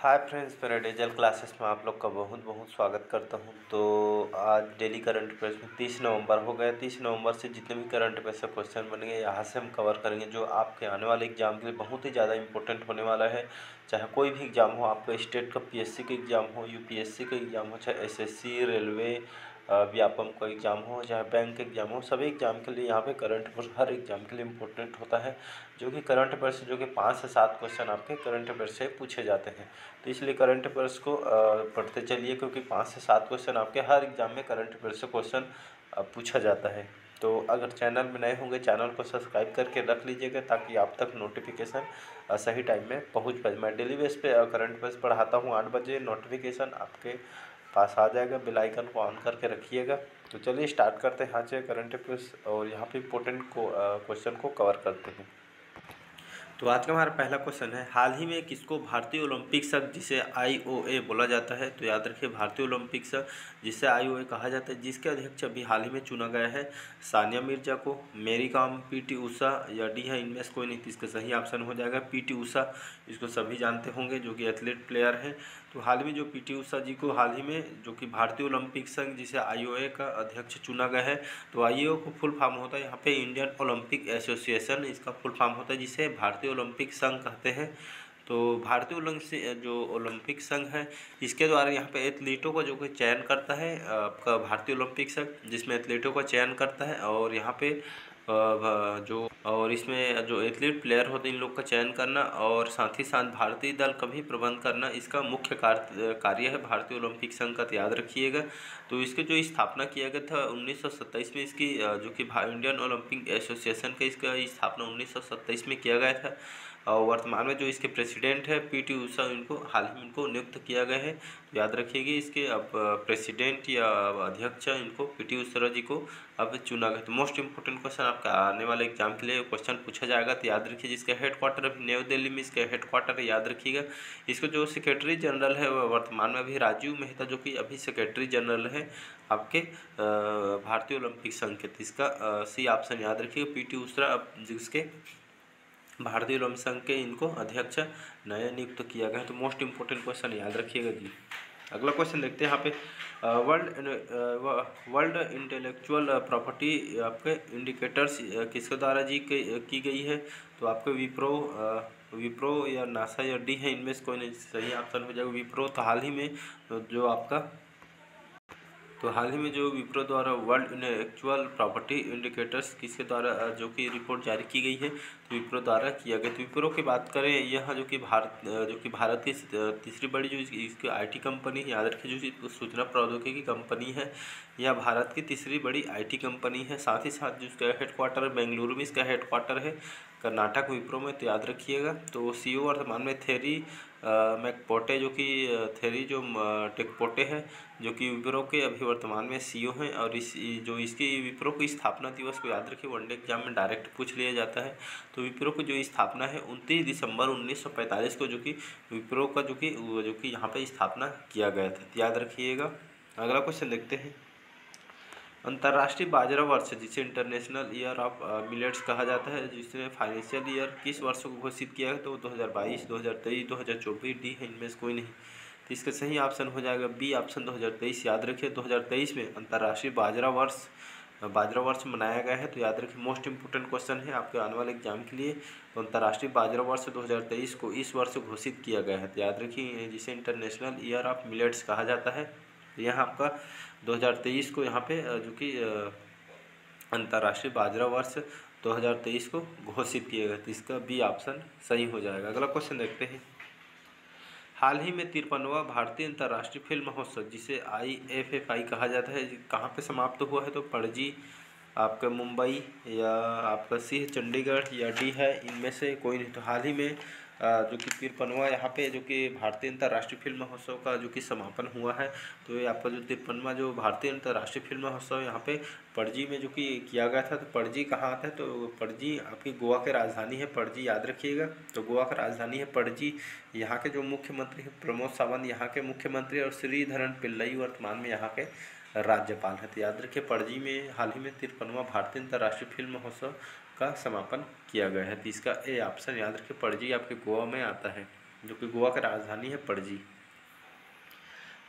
Hi friends, मेरे digital classes में आप लोग का बहुत बहुत स्वागत करता हूं। तो आज डेली करंट अफेयर्स में 30 नवंबर हो गया। 30 नवंबर से जितने भी करंट अफेयर्स के क्वेश्चन बनेंगे यहाँ से हम कवर करेंगे, जो आपके आने वाले एग्जाम के लिए बहुत ही ज़्यादा इंपॉर्टेंट होने वाला है। चाहे कोई भी एग्जाम हो, आपका स्टेट का पीएससी का एग्जाम हो, यूपीएससी का एग्जाम हो, चाहे एसएससी, रेलवे, व्यापम का एग्जाम हो, चाहे बैंक का एग्जाम हो, सभी एग्जाम के लिए यहाँ पे करंट अफेयर्स हर एग्जाम के लिए इंपॉर्टेंट होता है। जो कि करंट अफेयर्स जो कि 5 से 7 क्वेश्चन आपके करंट अफेयर्स से पूछे जाते हैं। तो इसलिए करंट अफेयर्स को पढ़ते चलिए, क्योंकि 5 से 7 क्वेश्चन आपके हर एग्जाम में करंट अफेयर्स से क्वेश्चन पूछा जाता है। तो अगर चैनल में नए होंगे, चैनल को सब्सक्राइब करके रख लीजिएगा ताकि आप तक नोटिफिकेशन सही टाइम में पहुंच पाए। मैं डेली बेस पे करंट अफेयर्स पढ़ाता हूं। 8 बजे नोटिफिकेशन आपके पास आ जाएगा। बेल आइकन को ऑन करके रखिएगा। तो चलिए स्टार्ट करते हैं यहाँ से करंट अफेयर्स, और यहाँ पे इम्पोर्टेंट क्वेश्चन को कवर करते हैं। तो आज का हमारा पहला क्वेश्चन है, हाल ही में किसको भारतीय ओलंपिक संघ जिसे आईओए बोला जाता है। तो याद रखिए, भारतीय ओलंपिक संघ जिसे आईओए कहा जाता है, जिसके अध्यक्ष अभी हाल ही में चुना गया है। सानिया मिर्जा को, मेरी कॉम, पीटी उषा या डी है, इनमें से कोई नहीं। तो इसका सही ऑप्शन हो जाएगा पीटी उषा। इसको सभी जानते होंगे, जो कि एथलीट प्लेयर हैं। तो हाल ही में जो पीटी उषा जी को हाल ही में जो कि भारतीय ओलंपिक संघ जिसे आईओए का अध्यक्ष चुना गया है। तो आईओए को फुल फॉर्म होता है यहाँ पे इंडियन ओलंपिक एसोसिएशन, इसका फुल फॉर्म होता है, जिसे भारतीय ओलंपिक संघ कहते हैं। तो भारतीय ओलंपिक संघ है, इसके द्वारा यहाँ पे एथलीटों का जो कि चयन करता है आपका भारतीय ओलंपिक संघ, जिसमें एथलीटों का चयन करता है। और यहाँ पे जो और इसमें जो एथलीट प्लेयर होते हैं, इन लोग का चयन करना और साथ ही साथ भारतीय दल का भी प्रबंध करना, इसका मुख्य कार्य है भारतीय ओलंपिक संघ का। तो याद रखिएगा। तो इसके जो स्थापना किया गया था 1927 में, इसकी जो कि इंडियन ओलंपिक एसोसिएशन का इसका स्थापना 1927 में किया गया था। और वर्तमान में जो इसके प्रेसिडेंट है पीटी उषा, इनको हाल ही में इनको नियुक्त किया गया है। तो याद रखिएगा, इसके अब प्रेसिडेंट या अध्यक्ष इनको पीटी उषा जी को अब चुना गया। तो मोस्ट इंपोर्टेंट क्वेश्चन आपका आने वाले एग्जाम के लिए क्वेश्चन पूछा जाएगा। तो याद रखिए, जिसका हेडक्वार्टर अभी नई दिल्ली में इसका हेडक्वार्टर है, याद रखिएगा। इसका जो सेक्रेटरी जनरल है वह वर्तमान में अभी राजीव मेहता, जो कि अभी सेक्रेटरी जनरल है आपके भारतीय ओलंपिक संघ के। तो इसका सी ऑप्शन याद रखिएगा, पीटी उषा अब जिसके भारतीय ओलंपिक संघ के इनको अध्यक्ष नया नियुक्त किया गया है। तो मोस्ट इंपोर्टेंट क्वेश्चन याद रखिएगा जी। अगला क्वेश्चन देखते हैं यहाँ पे, वर्ल्ड इंटेलेक्चुअल प्रॉपर्टी आपके इंडिकेटर्स किसके द्वारा की गई है। तो आपके विप्रो या नासा या डी है, इनमें से कोई नहीं। सही ऑप्शन हो जाएगा विप्रो। तो हाल ही में जो विप्रो द्वारा वर्ल्ड इंटेलेक्चुअल प्रॉपर्टी इंडिकेटर्स किसके द्वारा जो कि रिपोर्ट जारी की गई है, तो विप्रो द्वारा किया गया। तो विप्रो की बात करें, यह जो कि भारत की तीसरी बड़ी जो इसकी आईटी कंपनी, याद रखिए, जो सूचना प्रौद्योगिकी कंपनी है, यह भारत की तीसरी बड़ी आईटी कंपनी है। साथ ही साथ जिसका हेडक्वार्टर बेंगलुरु में इसका हेडक्वार्टर है, कर्नाटक विप्रो में। तो याद रखिएगा। तो सीईओ वर्तमान में थेरी मैकपोटे, जो कि थेरी जो टेकपोटे है, जो कि विप्रो के अभी वर्तमान में सीईओ हैं। और इसकी विप्रो की स्थापना दिवस को याद रखिए, वनडे एग्जाम में डायरेक्ट पूछ लिया जाता है। तो विप्रो की जो स्थापना है 29 दिसंबर 1945 को, जो कि विप्रो का जो कि यहाँ पे स्थापना किया गया था। याद रखिएगा। अगला क्वेश्चन देखते हैं, अंतर्राष्ट्रीय बाजरा वर्ष जिसे इंटरनेशनल ईयर ऑफ मिलेट्स कहा जाता है, जिसने फाइनेंशियल ईयर किस वर्ष को घोषित किया है। तो 2022, 2023, 2024, डी है, इनमें से कोई नहीं। तो इसका सही ऑप्शन हो जाएगा बी ऑप्शन 2023। याद रखिए, 2023 में अंतर्राष्ट्रीय बाजरा वर्ष मनाया गया है। तो याद रखिए, मोस्ट इंपोर्टेंट क्वेश्चन है आपके आने वाले एग्जाम के लिए। तो अंतर्राष्ट्रीय बाजरा वर्ष 2023 को इस वर्ष घोषित किया गया है। तो याद रखिए, जिसे इंटरनेशनल ईयर ऑफ मिलेट्स कहा जाता है। तो यहाँ आपका 2023 को यहाँ पे जो कि अंतर्राष्ट्रीय बाजरा वर्ष 2023 को घोषित किया गया। तो इसका बी ऑप्शन सही हो जाएगा। अगला क्वेश्चन देखते हैं, हाल ही में 53वां भारतीय अंतर्राष्ट्रीय फिल्म महोत्सव जिसे IFFI कहा जाता है, कहाँ पे समाप्त हुआ है। तो पणजी आपका मुंबई या आपका सी है चंडीगढ़ या डी है, इनमें से कोई नहीं। तो हाल ही में जो कि 53वां यहाँ पे जो कि भारतीय अंतर्राष्ट्रीय फिल्म महोत्सव का जो कि समापन हुआ है। तो ये आपका जो 53वां जो भारतीय अंतर्राष्ट्रीय फिल्म महोत्सव यहाँ पे पणजी में जो कि किया गया था। तो पणजी कहाँ आता है। तो पणजी आपकी गोवा की राजधानी है पणजी, याद रखिएगा। तो गोवा की राजधानी है पणजी। यहाँ के जो मुख्यमंत्री हैं प्रमोद सावंत यहाँ के मुख्यमंत्री, और श्रीधरन पिल्लई वर्तमान में यहाँ के राज्यपाल है। तो याद रखिए, पणजी में हाल ही में 53वां भारतीय अंतर्राष्ट्रीय फिल्म महोत्सव का समापन किया गया है। तो इसका ए ऑप्शन याद रखिए, पणजी आपके गोवा में आता है। जो कि गोवा की राजधानी है पणजी।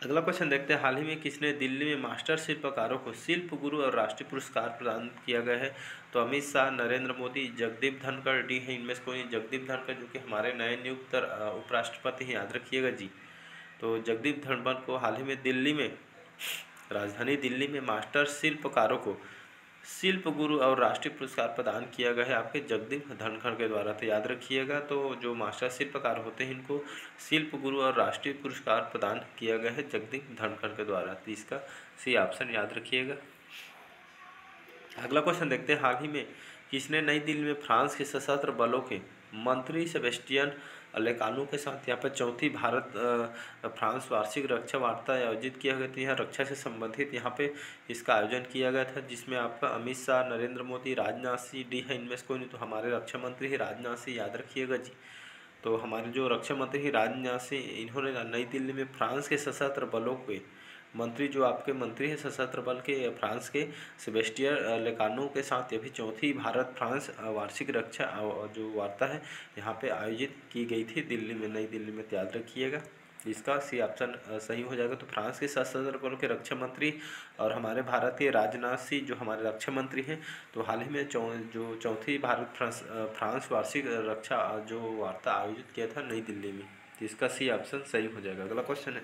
अगला क्वेश्चन देखते हैं, हाल ही में किसने दिल्ली में मास्टर शिल्पकारों को शिल्प गुरु और राष्ट्रीय पुरस्कार प्रदान किया गया है? तो अमित शाह, नरेंद्र मोदी, जगदीप धनखड़, डी है इनमें से कोई। जगदीप धनखड़ जो कि हमारे नए नियुक्त उपराष्ट्रपति हैं, याद रखिएगा जी। तो जगदीप धनखड़ को हाल ही में दिल्ली में, राजधानी दिल्ली में मास्टर शिल्पकारों को शिल्प गुरु और राष्ट्रीय पुरस्कार प्रदान किया गया है आपके जगदीप धनखड़ के द्वारा। तो याद रखिएगा, तो जो मास्टर शिल्पकार होते हैं इनको शिल्प गुरु और राष्ट्रीय पुरस्कार प्रदान किया गया है जगदीप धनखड़ के द्वारा। तो इसका सी ऑप्शन याद रखिएगा। अगला क्वेश्चन देखते हैं, हाल ही में किसने नई दिल्ली में फ्रांस के सशस्त्र बलों के मंत्री सेबेस्टियन लेकानू के साथ यहाँ पर चौथी भारत फ्रांस वार्षिक रक्षा वार्ता आयोजित किया गया था। यहाँ रक्षा से संबंधित यहाँ पे इसका आयोजन किया गया था, जिसमें आपका अमित शाह, नरेंद्र मोदी, राजनाथ सिंह, डी है इनमें से कोई नहीं। तो हमारे रक्षा मंत्री ही राजनाथ सिंह, याद रखिएगा जी। तो हमारे जो रक्षा मंत्री ही राजनाथ सिंह, इन्होंने नई दिल्ली में फ्रांस के सशस्त्र बलों के मंत्री, जो आपके मंत्री हैं सशस्त्र बल के फ्रांस के, सेबेस्टियन लेकानू के साथ ये भी चौथी भारत फ्रांस वार्षिक रक्षा जो वार्ता है यहाँ पे आयोजित की गई थी दिल्ली में, नई दिल्ली में। याद रखिएगा, इसका सी ऑप्शन सही हो जाएगा। तो फ्रांस के सशस्त्र बलों के रक्षा मंत्री और हमारे भारत के राजनाथ सिंह जो हमारे रक्षा मंत्री हैं, तो हाल ही में जो चौथी भारत फ्रांस वार्षिक रक्षा जो वार्ता आयोजित किया था नई दिल्ली में। तो इसका सी ऑप्शन सही हो जाएगा। अगला क्वेश्चन है,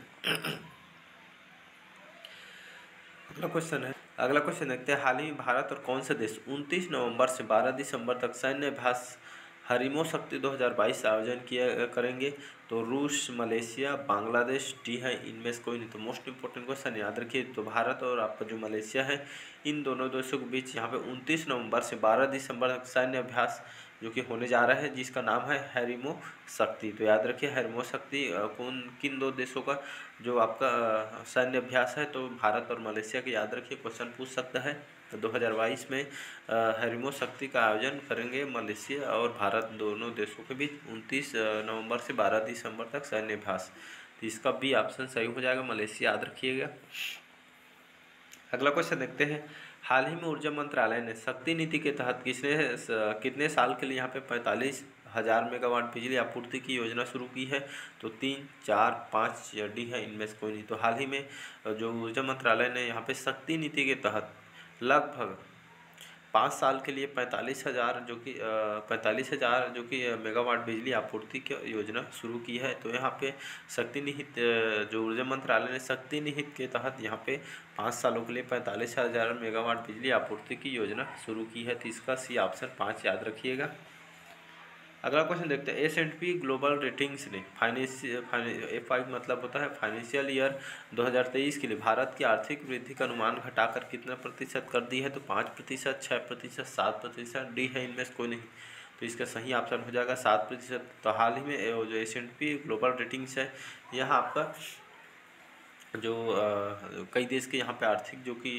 अगला क्वेश्चन देखते हैं, हाल ही में भारत और कौन से देश 29 नवंबर से 12 दिसंबर तक सैन्य अभ्यास हरिमो शक्ति 2022 आयोजन किया करेंगे? तो रूस, मलेशिया, बांग्लादेश, डी है इनमें से कोई नहीं। तो मोस्ट इंपॉर्टेंट क्वेश्चन याद रखिए, तो भारत और आपका जो मलेशिया है, इन दोनों देशों के बीच यहाँ पे 29 नवंबर से 12 दिसंबर तक सैन्य अभ्यास जो कि होने जा रहा है, जिसका नाम है हैरिमो शक्ति। तो याद रखिए, हैरिमो शक्ति किन दो देशों का जो आपका सैन्य अभ्यास है? तो भारत और मलेशिया के। याद रखिए, क्वेश्चन पूछ सकता है। तो 2022 में हैरिमो शक्ति का आयोजन करेंगे मलेशिया और भारत, दोनों देशों के बीच 29 नवंबर से 12 दिसंबर तक सैन्य अभ्यास। तो इसका भी ऑप्शन सही हो जाएगा, मलेशिया, याद रखिएगा। अगला क्वेश्चन देखते हैं, हाल ही में ऊर्जा मंत्रालय ने शक्ति नीति के तहत कितने साल के लिए यहाँ पे 45,000 मेगावाट बिजली आपूर्ति की योजना शुरू की है? तो 3, 4, 5 या डी है इनमें से कोई नहीं। तो हाल ही में जो ऊर्जा मंत्रालय ने यहाँ पे शक्ति नीति के तहत लगभग 5 साल के लिए 45,000 जो कि मेगावाट बिजली आपूर्ति की योजना शुरू की है। तो यहाँ पे शक्ति निहित जो ऊर्जा मंत्रालय ने शक्ति निहित के तहत यहाँ पे 5 सालों के लिए 45,000 मेगावाट बिजली आपूर्ति की योजना शुरू की है। तो इसका सी ऑप्शन 5 याद रखिएगा। अगला क्वेश्चन देखते हैं, S&P ग्लोबल रेटिंग्स ने FI मतलब होता है फाइनेंशियल ईयर 2023 के लिए भारत की आर्थिक वृद्धि का अनुमान घटाकर कितना प्रतिशत कर दी है? तो 5%, 6%, 7%, डी है इनमें से कोई नहीं। तो इसका सही ऑप्शन हो जाएगा 7%। तो हाल ही में जो S&P ग्लोबल रेटिंग्स है, यहाँ आपका जो कई देश के यहाँ पे आर्थिक जो कि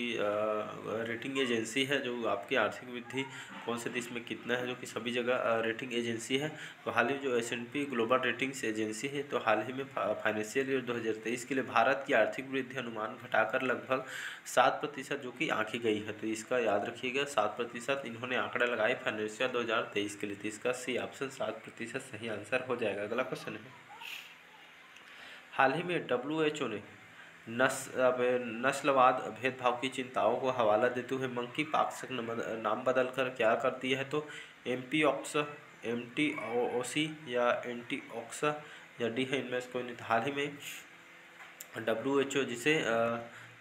रेटिंग एजेंसी है, जो आपकी आर्थिक वृद्धि कौन से देश में कितना है, जो कि सभी जगह रेटिंग एजेंसी है। तो हाल ही जो S&P ग्लोबल रेटिंग्स एजेंसी है, तो हाल ही में फाइनेंशियल ईयर 2023 के लिए भारत की आर्थिक वृद्धि अनुमान घटाकर लगभग 7% जो कि आंकी गई है। तो इसका याद रखिएगा, 7% इन्होंने आंकड़ा लगाए फाइनेंशियल 2023 के लिए। तो इसका सी ऑप्शन 7% सही आंसर हो जाएगा। अगला क्वेश्चन है, हाल ही में WHO ने नस्लवाद भेदभाव की चिंताओं को हवाला देते हुए मंकी पॉक्स नाम बदलकर क्या कर दिया है? तो MPOX, MTOC या एंटीऑक्स या डी है इनमें से कोई नहीं। हाल ही में WHO जिसे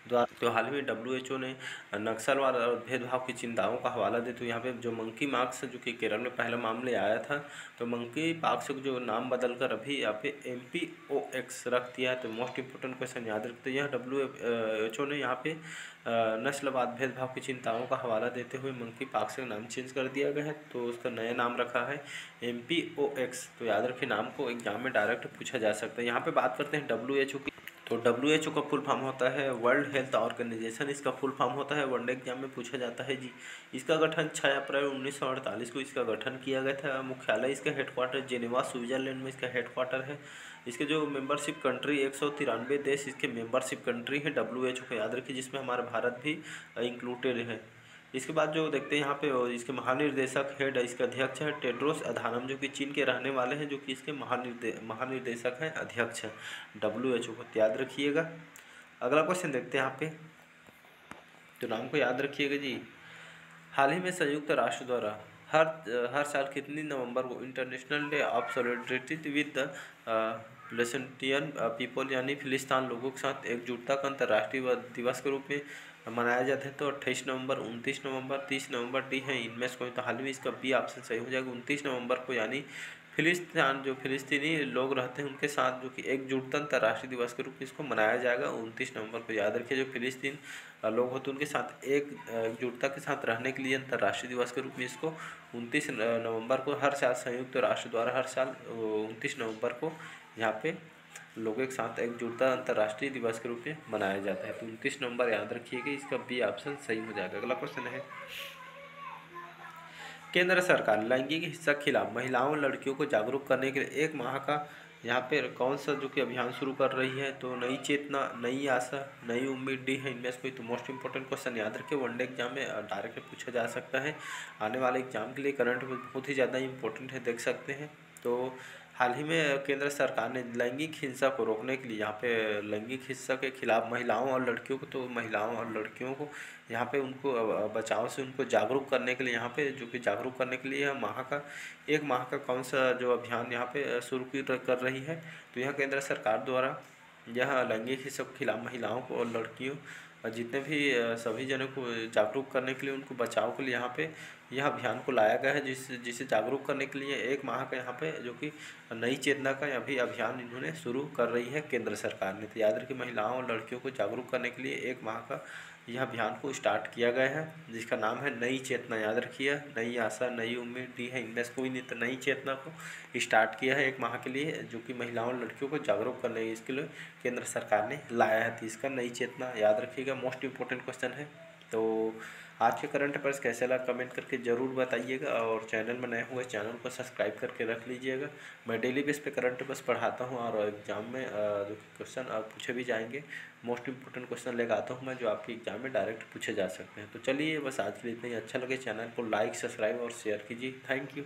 तो हाल ही में WHO ने नक्सलवाद और भेदभाव की चिंताओं का हवाला देते हुए यहाँ पे जो मंकी पॉक्स जो कि केरल में पहला मामले आया था, तो मंकी पॉक्स को जो नाम बदलकर अभी यहाँ पे MPOX रख दिया है। तो मोस्ट इंपोर्टेंट क्वेश्चन याद रखते हैं, यह WHO ने यहाँ पे नस्लवाद भेदभाव की चिंताओं का हवाला देते हुए मंकी पॉक्स का नाम चेंज कर दिया गया है। तो उसका नया नाम रखा है MPOX। तो याद रखिए, नाम को एग्जाम में डायरेक्ट पूछा जा सकता है। यहाँ पे बात करते हैं WHO की। तो WHO का फुल फॉर्म होता है वर्ल्ड हेल्थ ऑर्गेनाइजेशन, इसका फुल फॉर्म होता है, वनडे एग्जाम में पूछा जाता है जी। इसका गठन 6 अप्रैल 1948 को इसका गठन किया गया था। मुख्यालय इसका हेडक्वार्टर जेनेवा स्विट्जरलैंड में इसका हेडक्वार्टर है। इसके जो मेंबरशिप कंट्री 193 देश इसके मेंबरशिप कंट्री हैं WHO को, याद रखिए, जिसमें हमारा भारत भी इंक्लूडेड है। इसके बाद जो देखते हैं यहाँ पे इसके महानिर्देशक हेड इसके अध्यक्ष है टेड्रोस अधानम, जो कि चीन के रहने वाले हैं, जो कि इसके महानिर्देशक हैं, अध्यक्ष हैं WHO को, याद रखिएगा। अगला क्वेश्चन देखते हैं यहाँ पे, तो नाम को याद रखिएगा जी। हाल ही में संयुक्त राष्ट्र द्वारा हर साल कितनी नवंबर को international day of solidarity with the Palestinian people यानी फिलिस्तीन लोगों के साथ एकजुटता का अंतर्राष्ट्रीय दिवस के रूप में मनाया जाता है? तो 28 नवंबर, 29 नवंबर, 30 नवंबर, डी है इनमें से कोई। तो हाल में इसका बी ऑप्शन सही हो जाएगा 29 नवंबर को, यानी फिलिस्तीन जो फिलिस्तीनी लोग रहते हैं उनके साथ जो कि एकजुटता अंतर्राष्ट्रीय दिवस के रूप में इसको मनाया जाएगा 29 नवंबर को। याद रखिए, जो फिलिस्तीन लोग होते हैं उनके साथ एकजुटता के साथ रहने के लिए अंतर्राष्ट्रीय दिवस के रूप में इसको 29 नवंबर को हर साल संयुक्त राष्ट्र द्वारा हर साल 29 नवंबर को यहाँ पे लोगों के साथ एकजुटता अंतर्राष्ट्रीय दिवस के रूप में मनाया जाता है। तो 29 नवंबर याद रखिएगा, इसका बी ऑप्शन सही हो जाएगा। अगला क्वेश्चन है, केंद्र सरकार लैंगिक हिंसा के खिलाफ महिलाओं और लड़कियों को जागरूक करने के लिए 1 माह का यहाँ पे कौन सा जो कि अभियान शुरू कर रही है? तो नई चेतना, नई आशा, नई उम्मीद, डी है इनमें से कोई। तो मोस्ट इंपॉर्टेंट क्वेश्चन याद रखिए, वनडे एग्जाम में डायरेक्ट पूछा जा सकता है। आने वाले एग्जाम के लिए करंट बहुत ही ज़्यादा इंपॉर्टेंट है, देख सकते हैं। तो हाल ही में केंद्र सरकार ने लैंगिक हिंसा को रोकने के लिए यहाँ पे लैंगिक हिंसा के खिलाफ महिलाओं और लड़कियों को, तो महिलाओं और लड़कियों को यहाँ पे उनको बचाव से उनको जागरूक करने के लिए यहाँ पे जो कि जागरूक करने के लिए एक माह का कौन सा जो अभियान यहाँ पे शुरू कर रही है? तो यह केंद्र सरकार द्वारा यह लैंगिक हिंसा के खिलाफ महिलाओं को और लड़कियों और जितने भी सभी जनों को जागरूक करने के लिए, उनको बचाव के लिए यहाँ पे यह अभियान को लाया गया है, जिसे जागरूक करने के लिए 1 माह का यहाँ पे जो कि नई चेतना का अभी अभियान इन्होंने शुरू कर रही है केंद्र सरकार ने। तो याद रखिए, महिलाओं और लड़कियों को जागरूक करने के लिए 1 माह का यह अभियान को स्टार्ट किया गया है, जिसका नाम है नई चेतना। याद रखिए, नई आशा, नई उम्मीद, डी है इनमें से कोई नहीं। तो नई चेतना को स्टार्ट किया है 1 माह के लिए, जो कि महिलाओं और लड़कियों को जागरूक करने इसके लिए केंद्र सरकार ने लाया है। तो इसका नई चेतना याद रखिएगा, मोस्ट इंपॉर्टेंट क्वेश्चन है। तो आज के करंट अफेयर्स कैसे लगा कमेंट करके ज़रूर बताइएगा, और चैनल में नए हुए चैनल को सब्सक्राइब करके रख लीजिएगा। मैं डेली बेस पे करंट अफेयर्स पढ़ाता हूँ, और एग्जाम में जो क्वेश्चन पूछे भी जाएंगे, मोस्ट इंपॉर्टेंट क्वेश्चन लेकर आता हूँ मैं, जो आपके एग्जाम में डायरेक्ट पूछे जा सकते हैं। तो चलिए, बस आज के लिए इतना ही। अच्छा लगे चैनल को लाइक, सब्सक्राइब और शेयर कीजिए। Thank you.